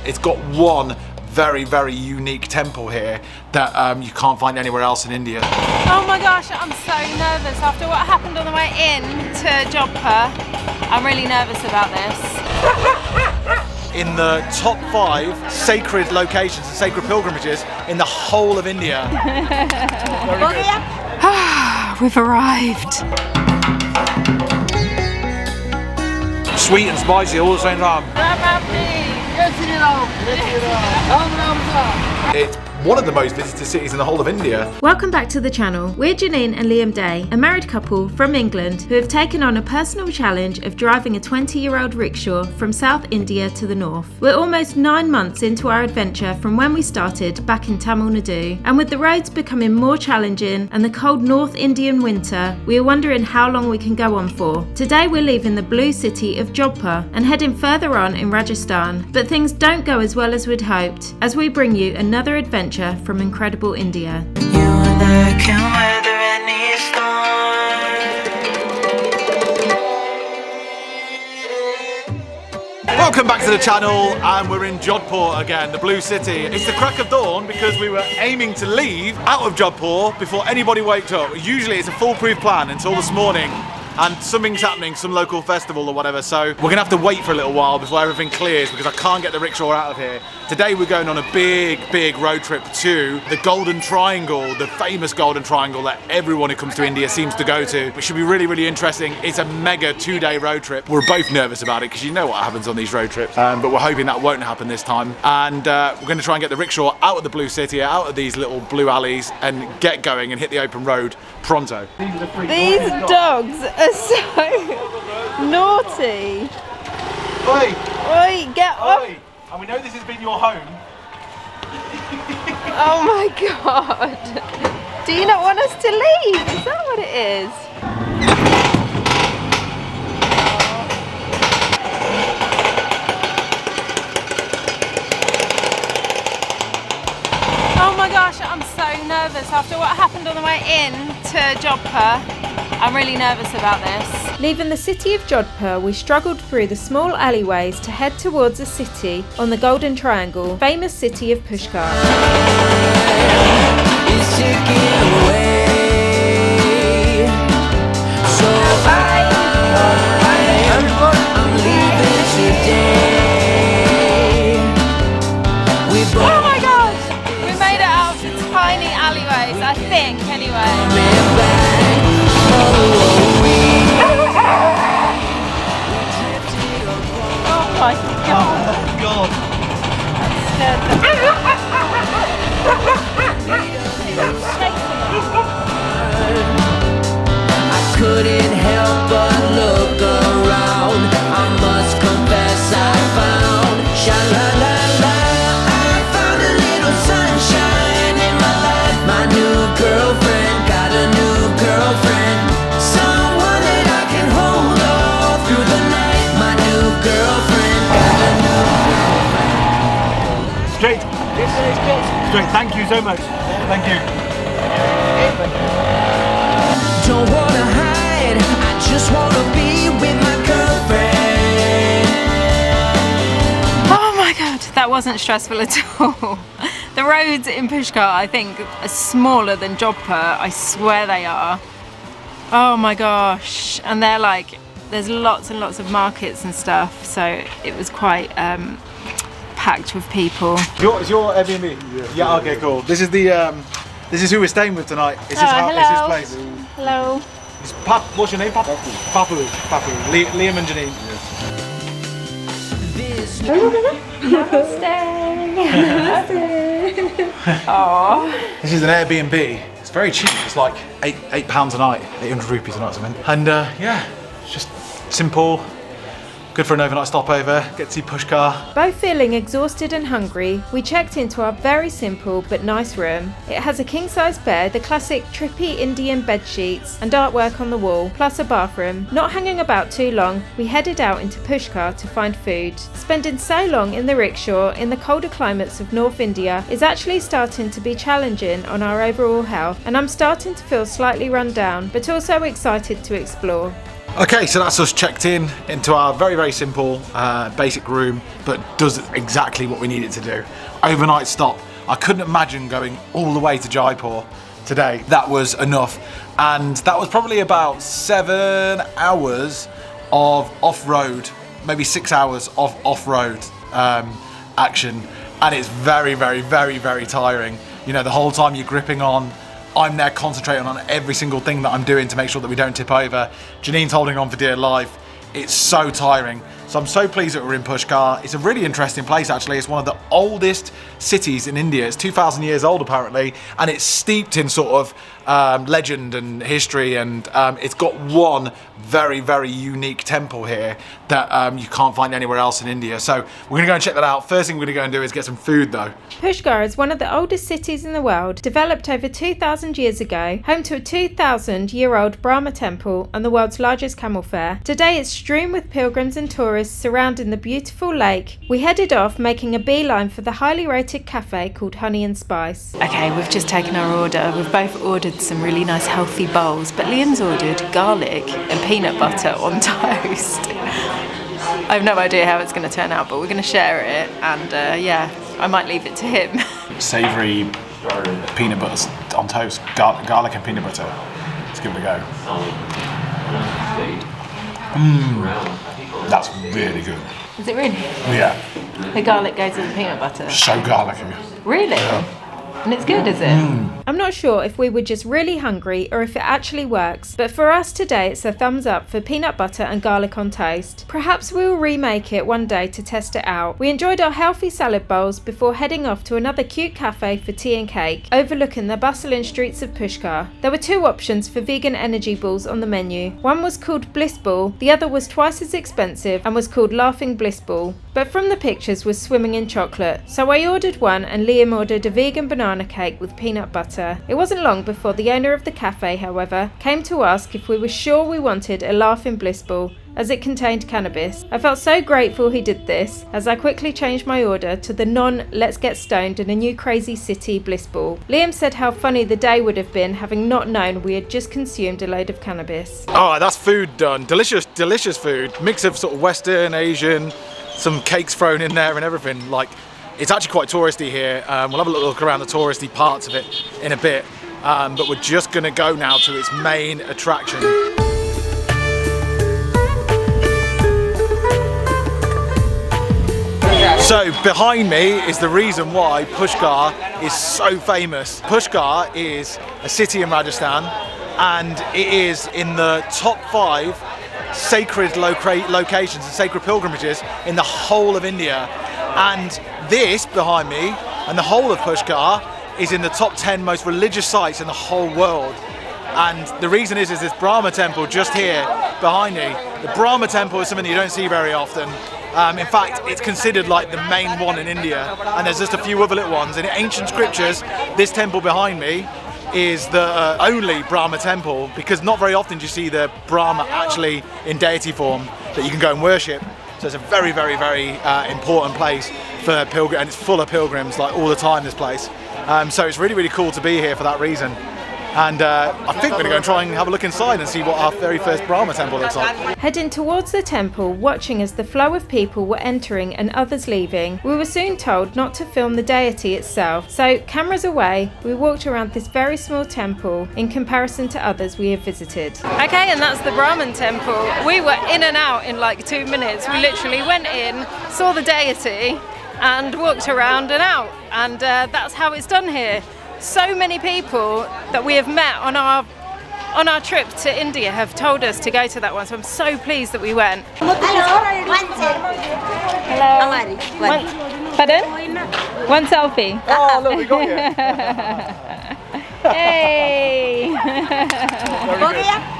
It's got one very, very unique temple here that you can't find anywhere else in India. Oh my gosh, I'm so nervous after what happened on the way in to Jodhpur. I'm really nervous about this. In the top 5 sacred locations and sacred pilgrimages in the whole of India. We've arrived. Sweet and spicy all the same time. It's one of the most visited cities in the whole of India. Welcome back to the channel. We're Janine and Liam Day, a married couple from England who have taken on a personal challenge of driving a 20-year-old rickshaw from South India to the north. We're almost 9 months into our adventure from when we started back in Tamil Nadu, and with the roads becoming more challenging and the cold North Indian winter, we are wondering how long we can go on for. Today we're leaving the blue city of Jodhpur and heading further on in Rajasthan, but things don't go as well as we'd hoped as we bring you another adventure from incredible India. You and I can weather any storm. Welcome back to the channel, and we're in Jodhpur again, the blue city. It's the crack of dawn because we were aiming to leave out of Jodhpur before anybody waked up. Usually it's a foolproof plan until this morning, and something's happening, some local festival or whatever, so we're gonna have to wait for a little while before everything clears because I can't get the rickshaw out of here. Today we're going on a big road trip to the Golden Triangle, the famous Golden Triangle that everyone who comes to India seems to go to, which should be really interesting. It's a mega 2-day road trip. We're both nervous about it because you know what happens on these road trips, but we're hoping that won't happen this time. And we're gonna try and get the rickshaw out of the blue city, out of these little blue alleys, and get going and hit the open road pronto. These dogs are so naughty. Oi! Oi, get off! Oi! And we know this has been your home. Oh my god. Do you not want us to leave? Is that what it is? Oh my gosh, I'm so nervous after what happened on the way in to Jodhpur. I'm really nervous about this. Leaving the city of Jodhpur, we struggled through the small alleyways to head towards the city on the Golden Triangle, famous city of Pushkar. It's ticking away. So I'm leaving today. Oh my gosh! We made it out to tiny alleyways, I think, anyway. Oh my god! I couldn't help but look around. I must confess I found sha-la-la-la. I found a little sunshine in my life. My new girlfriend got a new girlfriend. Someone that I can hold all through the night. My new girlfriend got a new girlfriend. Straight. Straight. Thank you so much. Thank you. Don't wanna hide, I just wanna be with my girlfriend. Oh my god, that wasn't stressful at all. The roads in Pushkar, I think, are smaller than Jodhpur. I swear they are. Oh my gosh. And they're like, there's lots and lots of markets and stuff, so it was quite packed with people. Is your Airbnb? Yeah. Okay, cool. This is the this is who we're staying with tonight. Is this hello. is his place? Hello. It's what's your name? Papu. Liam and Janine. Aww. This is an Airbnb. It's very cheap. It's like £8 a night, 800 rupees a night or something. And yeah, it's just simple. Good for an overnight stopover, get to see Pushkar. Both feeling exhausted and hungry, we checked into our very simple but nice room. It has a king-size bed, the classic trippy Indian bed sheets and artwork on the wall, plus a bathroom. Not hanging about too long, we headed out into Pushkar to find food. Spending so long in the rickshaw in the colder climates of North India is actually starting to be challenging on our overall health, and I'm starting to feel slightly run down, but also excited to explore. Okay, so that's us checked in into our very, very simple, basic room, but does exactly what we need it to do. Overnight stop. I couldn't imagine going all the way to Jaipur today. That was enough. And that was probably about 7 hours of off-road, maybe 6 hours of off-road action. And it's very, very, very, very tiring. You know, the whole time you're gripping on, I'm there concentrating on every single thing that I'm doing to make sure that we don't tip over. Janine's holding on for dear life. It's so tiring. So I'm so pleased that we're in Pushkar. It's a really interesting place actually. It's one of the oldest cities in India. It's 2,000 years old apparently, and it's steeped in sort of legend and history, and it's got one very, very unique temple here that you can't find anywhere else in India. So we're gonna go and check that out. First thing we're gonna go and do is get some food though. Pushkar is one of the oldest cities in the world, developed over 2,000 years ago, home to a 2,000-year-old Brahma temple and the world's largest camel fair. Today it's strewn with pilgrims and tourists surrounding the beautiful lake. We headed off, making a beeline for the highly rated cafe called Honey and Spice. Okay, we've just taken our order. We've both ordered some really nice healthy bowls, but Liam's ordered garlic and peanut butter on toast. I have no idea how it's going to turn out, but we're going to share it, and yeah, I might leave it to him. Savoury peanut butter on toast, garlic and peanut butter. Let's give it a go. That's really good. Is it really? Yeah, The garlic goes with the peanut butter? so garlicky. Really? Yeah. And it's good, is it? I'm not sure if we were just really hungry or if it actually works, but for us today it's a thumbs up for peanut butter and garlic on toast. Perhaps we will remake it one day to test it out. We enjoyed our healthy salad bowls before heading off to another cute cafe for tea and cake, overlooking the bustling streets of Pushkar. There were 2 options for vegan energy balls on the menu. One was called Bliss Ball, the other was twice as expensive and was called Laughing Bliss Ball, but from the pictures was swimming in chocolate. So I ordered one and Liam ordered a vegan banana cake with peanut butter. It wasn't long before the owner of the cafe, however, came to ask if we were sure we wanted a Laughing Bliss Ball, as it contained cannabis. I felt so grateful he did this, as I quickly changed my order to the non-let's get stoned in a new crazy city Bliss Ball. Liam said how funny the day would have been having not known we had just consumed a load of cannabis. Alright, that's food done. Delicious, delicious food. Mix of sort of Western, Asian, some cakes thrown in there and everything. Like, it's actually quite touristy here. We'll have a little look around the touristy parts of it in a bit, but we're just gonna go now to its main attraction. So behind me is the reason why Pushkar is so famous. Pushkar is a city in Rajasthan, and it is in the top 5 sacred locations and sacred pilgrimages in the whole of India. And this behind me and the whole of Pushkar is in the top 10 most religious sites in the whole world. And the reason is this Brahma temple just here behind me. The Brahma temple is something you don't see very often. In fact, it's considered like the main one in India, and there's just a few other little ones. In ancient scriptures, this temple behind me is the only Brahma temple, because not very often do you see the Brahma actually in deity form that you can go and worship. So it's a very, very, very important place for pilgrims, and it's full of pilgrims like all the time, this place. So it's really, really cool to be here for that reason. And I think we're going to go and try and have a look inside and see what our very first Brahma temple looks like. Heading towards the temple, watching as the flow of people were entering and others leaving, we were soon told not to film the deity itself. So, cameras away, we walked around this very small temple in comparison to others we have visited. Okay, and that's the Brahman temple. We were in and out in like 2 minutes. We literally went in, saw the deity, and walked around and out. And that's how it's done here. So many people that we have met on our trip to India have told us to go to that one, so I'm so pleased that we went. Hello. Pardon? One selfie. Oh, look, we got you. Hey!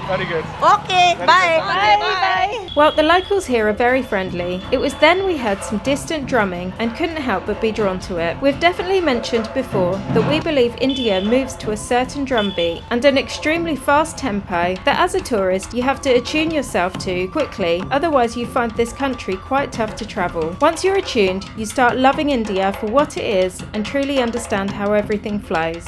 Very good. Okay, bye. Bye. Well, the locals here are very friendly. It was then we heard some distant drumming and couldn't help but be drawn to it. We've definitely mentioned before that we believe India moves to a certain drum beat and an extremely fast tempo that as a tourist you have to attune yourself to quickly, otherwise you find this country quite tough to travel. Once you're attuned, you start loving India for what it is and truly understand how everything flows.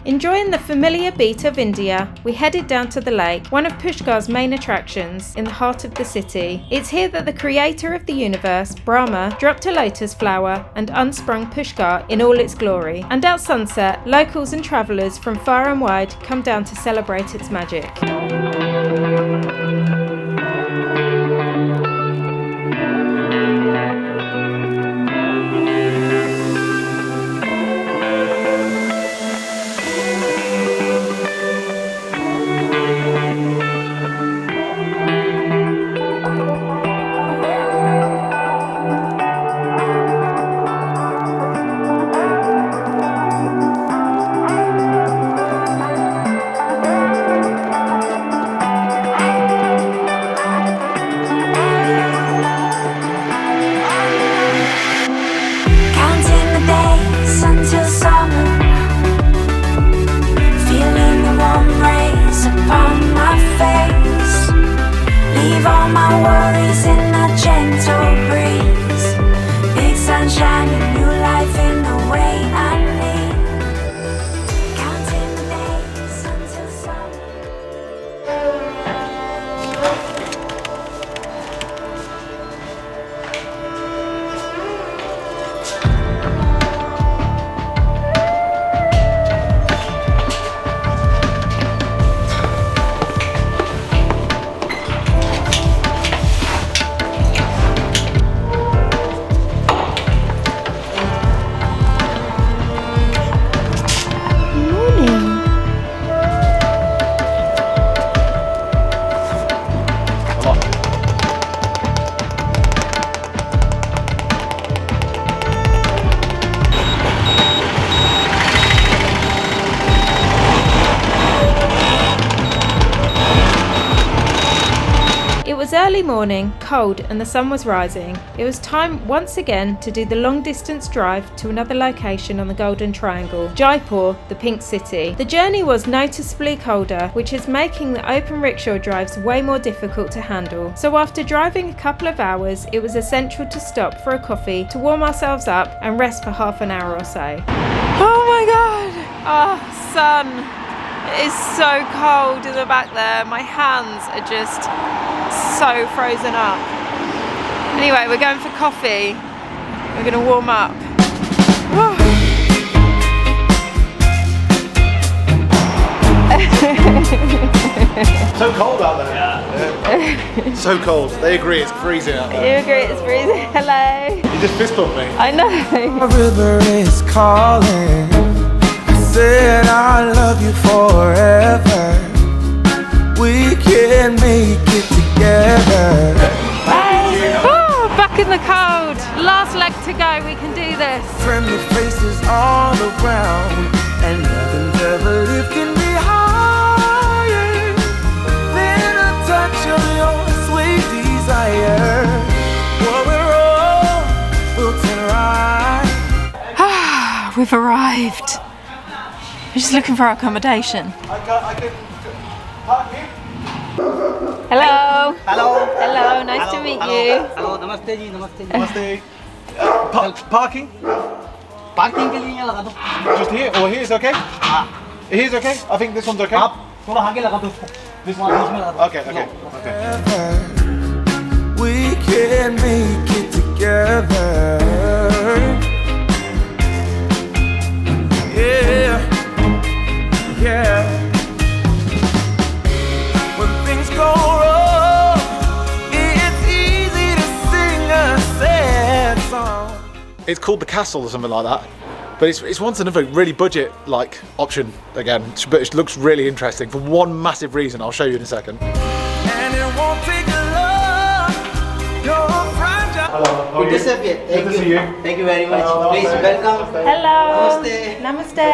In Enjoying the familiar beat of India, we headed down to the lake, one of Pushkar's main attractions in the heart of the city. It's here that the creator of the universe, Brahma, dropped a lotus flower and unsprung Pushkar in all its glory. And at sunset, locals and travellers from far and wide come down to celebrate its magic. It was early morning, cold, and the sun was rising. It was time once again to do the long distance drive to another location on the Golden Triangle, Jaipur, the Pink City. The journey was noticeably colder, which is making the open rickshaw drives way more difficult to handle. So after driving a couple of hours, it was essential to stop for a coffee to warm ourselves up and rest for half an hour or so. Oh my god! Oh, sun! It is so cold in the back there. My hands are just so frozen up. Anyway, we're going for coffee. We're going to warm up. So cold out there. Yeah. So cold. They agree it's freezing out there. You agree it's freezing? Hello. You just fist bumped me. I know. The river is calling. I said I love you forever. We can make it together. Bye. Oh, back in the cold. Last leg to go. We can do this. Friendly faces all around, and nothing's ever lifting me higher than a touch of your sweet desire. Well, we're all built in right. We've arrived. We're just looking for our accommodation. I can park here. Hello. Hello. Hello. Nice to meet you. Hello, नमस्ते जी, नमस्ते जी। Namaste. Parking? Parking के लिए यहाँ लगा दो। Just here? Or here's okay? हाँ। Here's okay? I think this one's okay. आप थोड़ा आगे लगा दो। This one बीच में लगा दो। Okay, okay, okay. We can make it together. Yeah, yeah. When things go wrong, it's easy to sing a sad song. It's called the Castle or something like that. But it's once another really budget like option again. But it looks really interesting for one massive reason. I'll show you in a second. And it won't take a lot, your fragile. Hello. Good to see you. Good to see you. Thank you very much. Hello. Please welcome. Hello. Namaste. Namaste.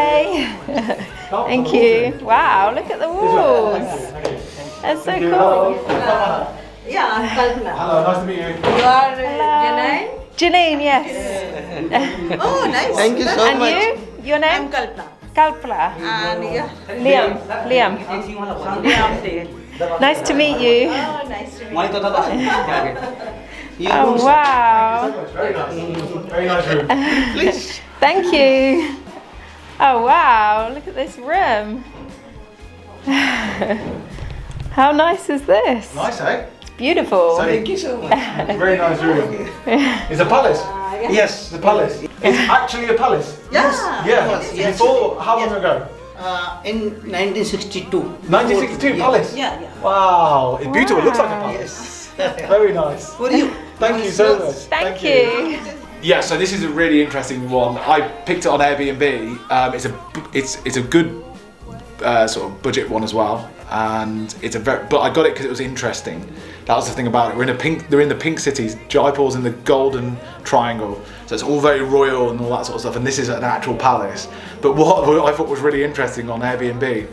Thank you. Wow, look at the walls. That's so cool. Yeah, I'm Kalpana. Hello, nice to meet you. You are Janine? Janine, yes. Oh, nice. Thank you so And much. you? Your I'm name? Kalpana. Kalpana. And you? Liam. Liam. Nice to meet you. Oh, nice to meet वहीं तो था। Oh, wow. Very nice. Very nice room. Thank you. Oh wow, look at this room. How nice is this? Nice, eh? It's beautiful. Thank you so much. Very nice room. It's a palace. Yes. It's a palace. It's actually a palace. Yes. Yeah. Yes. Before, how long ago? In 1962. 1962 palace. Yeah. Wow, it's beautiful. It looks like a palace. Yes. Very nice. For you. Thank you so much. Thank you. Yeah, so this is a really interesting one. I picked it on Airbnb. It's a good sort of budget one as well, and it's a but I got it because it was interesting. That was the thing about it. They're in the pink cities. Jaipur's in the golden triangle, so it's all very royal and all that sort of stuff. And this is an actual palace. But what I thought was really interesting on Airbnb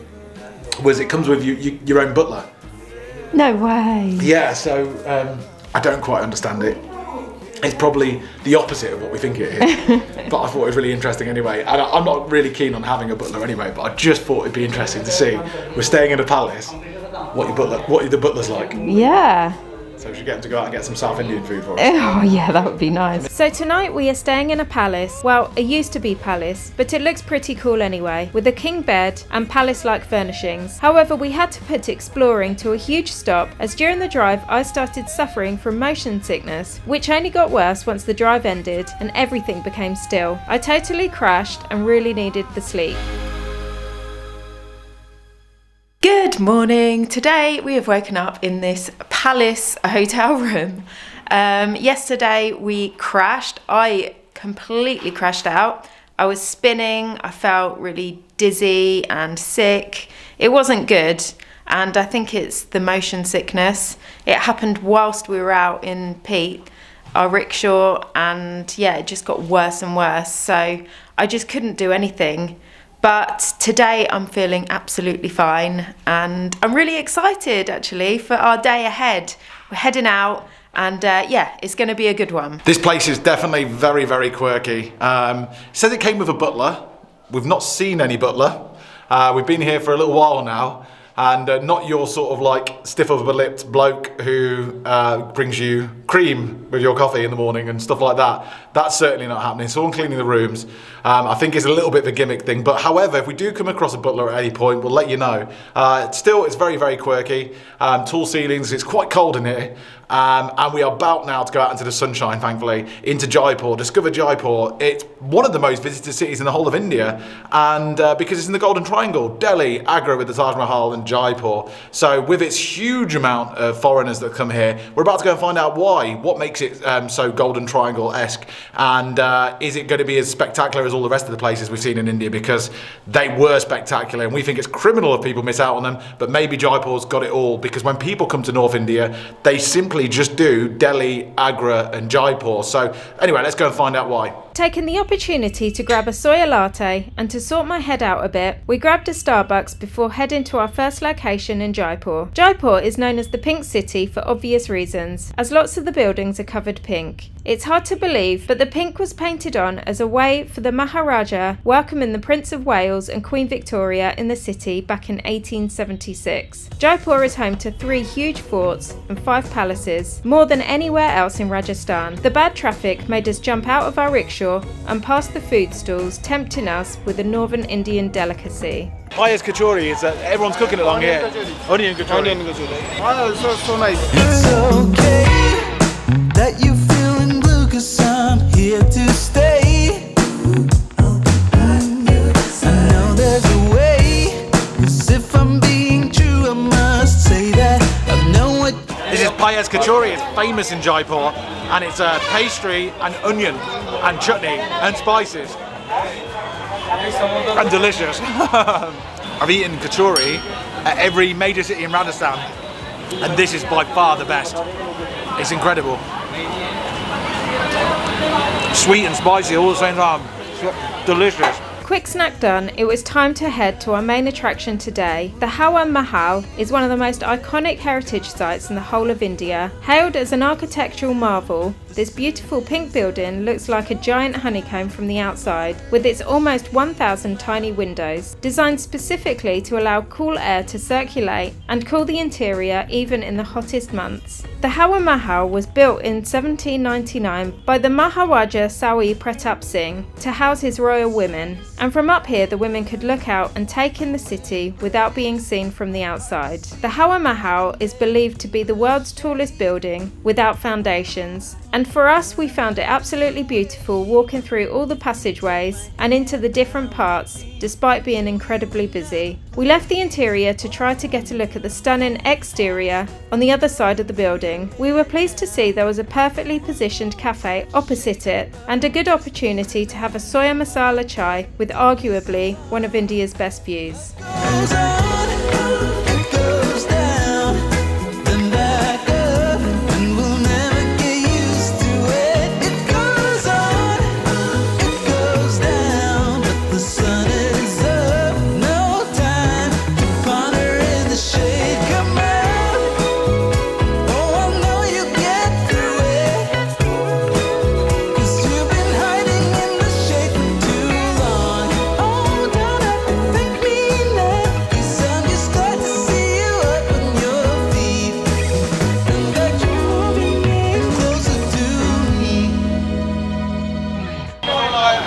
was it comes with your own butler. No way. Yeah, so I don't quite understand it. It's probably the opposite of what we think it is, but I thought it was really interesting anyway. And I'm not really keen on having a butler anyway, but I just thought it'd be interesting to see. We're staying in a palace. What the butler's like. Yeah. So we should get him to go out and get some South Indian food for us. Oh yeah, that would be nice. So tonight we are staying in a palace. Well, it used to be palace, but it looks pretty cool anyway, with a king bed and palace-like furnishings. However, we had to put exploring to a huge stop, as during the drive I started suffering from motion sickness, which only got worse once the drive ended and everything became still. I totally crashed and really needed the sleep. Good morning. Today we have woken up in this palace hotel room. Yesterday we crashed. I completely crashed out. I was spinning. I felt really dizzy and sick. It wasn't good, and I think it's the motion sickness. It happened whilst we were out in Pete, our rickshaw, and yeah, it just got worse and worse. So I just couldn't do anything. But today I'm feeling absolutely fine, and I'm really excited actually for our day ahead. We're heading out, and yeah, it's going to be a good one. This place is definitely very, very quirky. Says it came with a butler. We've not seen any butler. We've been here for a little while now, and not your sort of like stiff upper lipped bloke who brings you cream with your coffee in the morning and stuff like that. That's certainly not happening. Someone cleaning the rooms. I think it's a little bit of a gimmick thing, but however, if we do come across a butler at any point, we'll let you know. It's very, very quirky. Tall ceilings, it's quite cold in here. And we are about now to go out into the sunshine, thankfully, into Jaipur, discover Jaipur. It's one of the most visited cities in the whole of India, and because it's in the Golden Triangle, Delhi, Agra with the Taj Mahal, and Jaipur. So with its huge amount of foreigners that come here, we're about to go and find out why, what makes it so Golden Triangle-esque, and is it going to be as spectacular as all the rest of the places we've seen in India, because they were spectacular, and we think it's criminal if people miss out on them, but maybe Jaipur's got it all, because when people come to North India, they simply just do Delhi, Agra and Jaipur. So anyway, let's go and find out why. Taking the opportunity to grab a soya latte and to sort my head out a bit, we grabbed a Starbucks before heading to our first location in Jaipur. Jaipur is known as the Pink City for obvious reasons, as lots of the buildings are covered pink. It's hard to believe, but the pink was painted on as a way for the Maharaja welcoming the Prince of Wales and Queen Victoria in the city back in 1876. Jaipur is home to 3 huge forts and 5 palaces, more than anywhere else in Rajasthan. The bad traffic made us jump out of our rickshaw and past the food stalls, tempting us with a northern Indian delicacy. Payas kachori is everyone's cooking along here. Onion kachori. Onion kachori. Oh, so nice. It's okay that you feeling blue, 'cause I'm here to stay. I know there's a way, 'cause if I'm being true, I must say that I know what. This is Payas kachori. It's famous in Jaipur, and it's pastry and onion and chutney and spices and delicious. I've eaten kachori at every major city in Rajasthan, and this is by far the best. It's incredible. Sweet and spicy all at the same time. Delicious. Quick snack done, it was time to head to our main attraction today. The Hawa Mahal is one of the most iconic heritage sites in the whole of India. Hailed as an architectural marvel, this beautiful pink building looks like a giant honeycomb from the outside, with its almost 1,000 tiny windows, designed specifically to allow cool air to circulate and cool the interior even in the hottest months. The Hawa Mahal was built in 1799 by the Maharaja Sawi Pratap Singh to house his royal women, and from up here the women could look out and take in the city without being seen from the outside. The Hawa Mahal is believed to be the world's tallest building without foundations, and for us we found it absolutely beautiful walking through all the passageways and into the different parts despite being incredibly busy. We left the interior to try to get a look at the stunning exterior on the other side of the building. We were pleased to see there was a perfectly positioned cafe opposite it and a good opportunity to have a soya masala chai with arguably one of India's best views.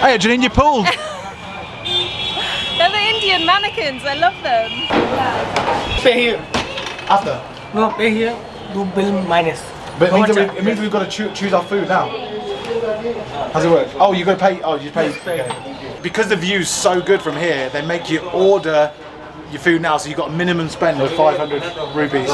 Hey, Janine, you pulled. They're the Indian mannequins, I love them. Pay here. After. No, pay here. Do bill minus. But How much it means we've got to choose our food now. How's it work? Oh, you got to pay. Oh, you pay. Okay. Because the view's so good from here, they make you order your food now, so you've got a minimum spend of 500 rupees.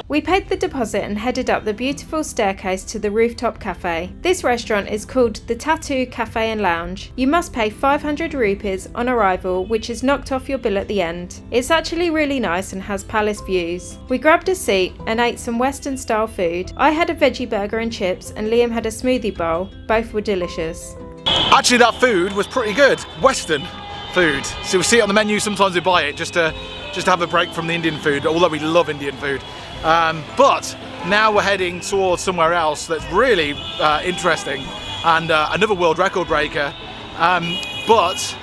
We paid the deposit and headed up the beautiful staircase to the rooftop cafe. This restaurant is called the Tattoo Cafe and Lounge. You must pay 500 rupees on arrival, which is knocked off your bill at the end. It's actually really nice and has palace views. We grabbed a seat and ate some Western style food. I had a veggie burger and chips and Liam had a smoothie bowl. Both were delicious. Actually, that food was pretty good. Western food. So we see it on the menu, sometimes we buy it just to have a break from the Indian food, although we love Indian food. But now we're heading towards somewhere else that's really interesting and another world record breaker. But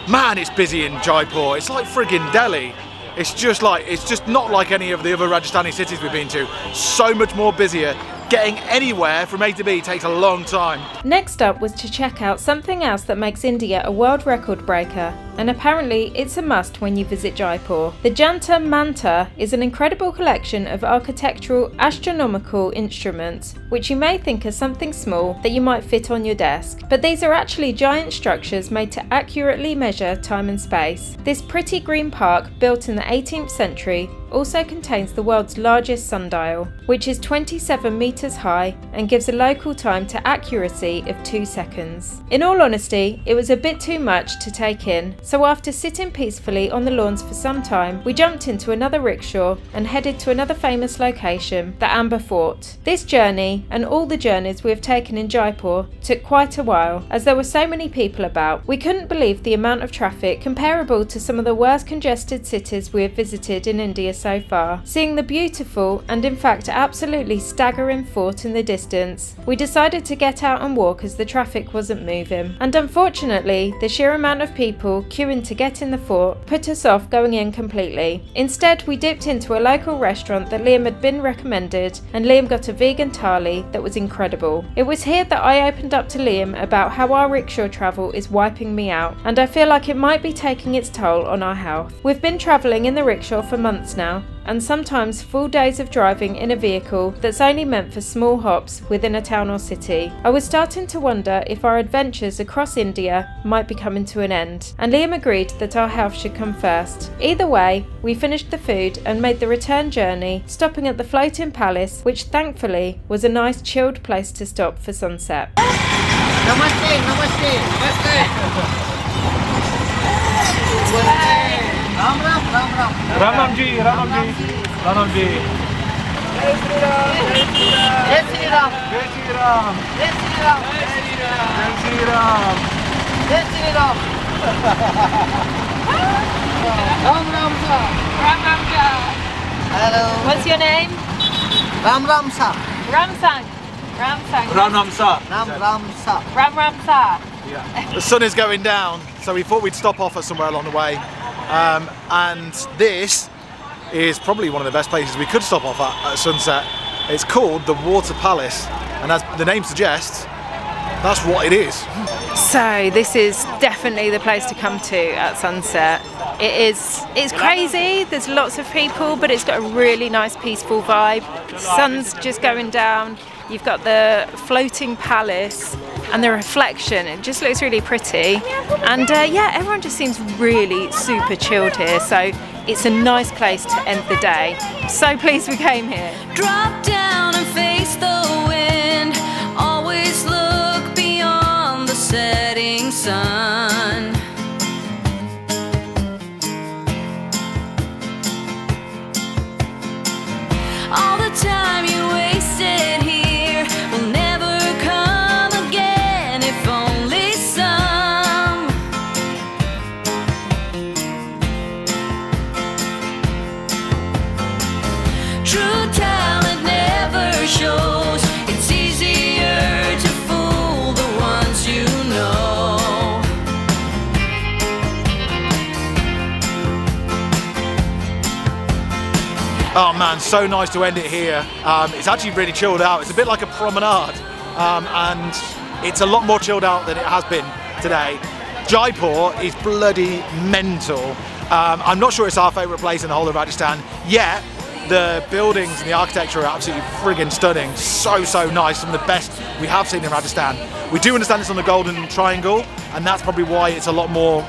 man, it's busy in Jaipur. It's like friggin' Delhi. It's just not like any of the other Rajasthani cities we've been to. So much more busier. Getting anywhere from A to B takes a long time. Next up was to check out something else that makes India a world record breaker, and apparently it's a must when you visit Jaipur. The Jantar Mantar is an incredible collection of architectural astronomical instruments, which you may think are something small that you might fit on your desk, but these are actually giant structures made to accurately measure time and space. This pretty green park, built in the 18th century, also contains the world's largest sundial, which is 27 metres high and gives a local time to accuracy of 2 seconds. In all honesty, it was a bit too much to take in, so after sitting peacefully on the lawns for some time, we jumped into another rickshaw and headed to another famous location, the Amber Fort. This journey, and all the journeys we have taken in Jaipur, took quite a while, as there were so many people about. We couldn't believe the amount of traffic, comparable to some of the worst congested cities we have visited in India so far. Seeing the beautiful and in fact absolutely staggering fort in the distance, we decided to get out and walk as the traffic wasn't moving, and unfortunately the sheer amount of people queuing to get in the fort put us off going in completely. Instead, we dipped into a local restaurant that Liam had been recommended, and Liam got a vegan thali that was incredible. It was here that I opened up to Liam about how our rickshaw travel is wiping me out, and I feel like it might be taking its toll on our health. We've been travelling in the rickshaw for months now, and sometimes full days of driving in a vehicle that's only meant for small hops within a town or city. I was starting to wonder if our adventures across India might be coming to an end, and Liam agreed that our health should come first. Either way, we finished the food and made the return journey, stopping at the Floating Palace, which thankfully was a nice chilled place to stop for sunset. Namaste, namaste, namaste. Ram Ram, Ram Ram. Ram ji, Ram ji, Ram ji. Jai Shri Ram, Jai Shri Ram, Jai Shri Ram, Jai Shri Ram, Jai Shri Ram, Jai Shri Ram, Jai Shri Ram. Jai Shri Ram. Ram Ram Sa. Ram Ram Sa. Hello. What's your name? Ram Ram Sa. Ram Sang. Ram Sang. Ram Ram Sa. Ram Ram Sa. Ram Ram Sa. The sun is going down, so we thought we'd stop off at somewhere along the way. And this is probably one of the best places we could stop off at sunset. It's called the Water Palace, and as the name suggests, that's what it is. So this is definitely the place to come to at sunset. It's crazy, there's lots of people, but it's got a really nice peaceful vibe. Sun's just going down, you've got the floating palace and the reflection, it just looks really pretty. And yeah, everyone just seems really super chilled here, so it's a nice place to end the day. So pleased we came here. Drop down and face the wind. Always look beyond the setting sun. All the time you wasted here will never come again, if only some. True talent never shows. It's easier to fool the ones you know. Oh man, so nice to end it here. It's actually really chilled out. It's a bit like a promenade, and it's a lot more chilled out than it has been today. Jaipur is bloody mental. I'm not sure it's our favourite place in the whole of Rajasthan yet. The buildings and the architecture are absolutely friggin' stunning. So nice, some of the best we have seen in Rajasthan. We do understand it's on the Golden Triangle, and that's probably why it's a lot more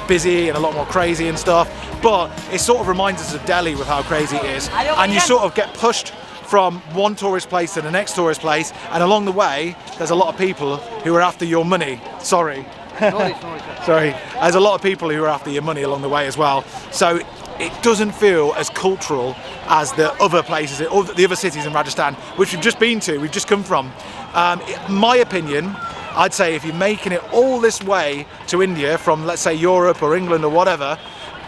busy and a lot more crazy and stuff. But it sort of reminds us of Delhi with how crazy it is. And you sort of get pushed from one tourist place to the next tourist place, and along the way, there's a lot of people who are after your money. Sorry. Sorry. There's a lot of people who are after your money along the way as well. So it doesn't feel as cultural as the other places, or the other cities in Rajasthan, which we've just been to, we've just come from. In my opinion, I'd say if you're making it all this way to India from, let's say, Europe or England or whatever,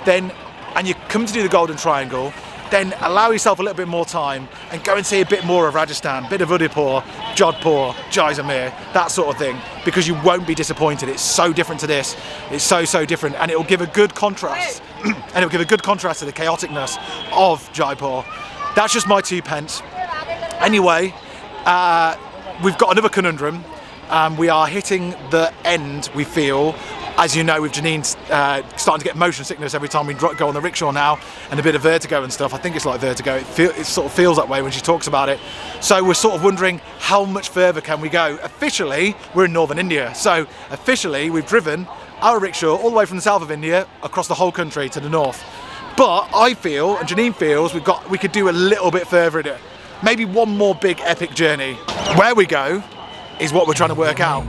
then, and you come to do the Golden Triangle, then allow yourself a little bit more time and go and see a bit more of Rajasthan, a bit of Udaipur, Jodhpur, Jaisalmer, that sort of thing, because you won't be disappointed. It's so different to this. It's so different, and it will give a good contrast, and it will give a good contrast to the chaoticness of Jaipur. That's just my 2 pence. Anyway, we've got another conundrum. We are hitting the end, we feel. As you know, with Janine starting to get motion sickness every time we go on the rickshaw now, and a bit of vertigo and stuff. I think it's like vertigo. It sort of feels that way when she talks about it. So we're sort of wondering how much further can we go. Officially, we're in northern India. So officially, we've driven our rickshaw all the way from the south of India across the whole country to the north. But I feel, and Janine feels, we could do a little bit further in it. Maybe one more big epic journey. Where we go is what we're trying to work out.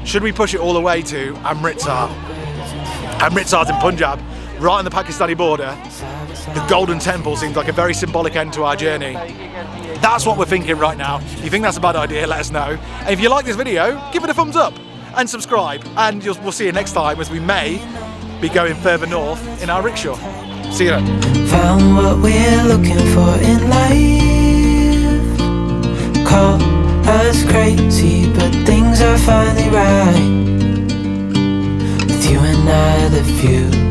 Should we push it all the way to Amritsar? Amritsar's in Punjab, right on the Pakistani border. The Golden Temple seems like a very symbolic end to our journey. That's what we're thinking right now. If you think that's a bad idea, let us know. And if you like this video, give it a thumbs up and subscribe. And we'll see you next time, as we may be going further north in our rickshaw. See you then. Found what we're looking for in life. Call us crazy, but things are finally right. With you and I, the future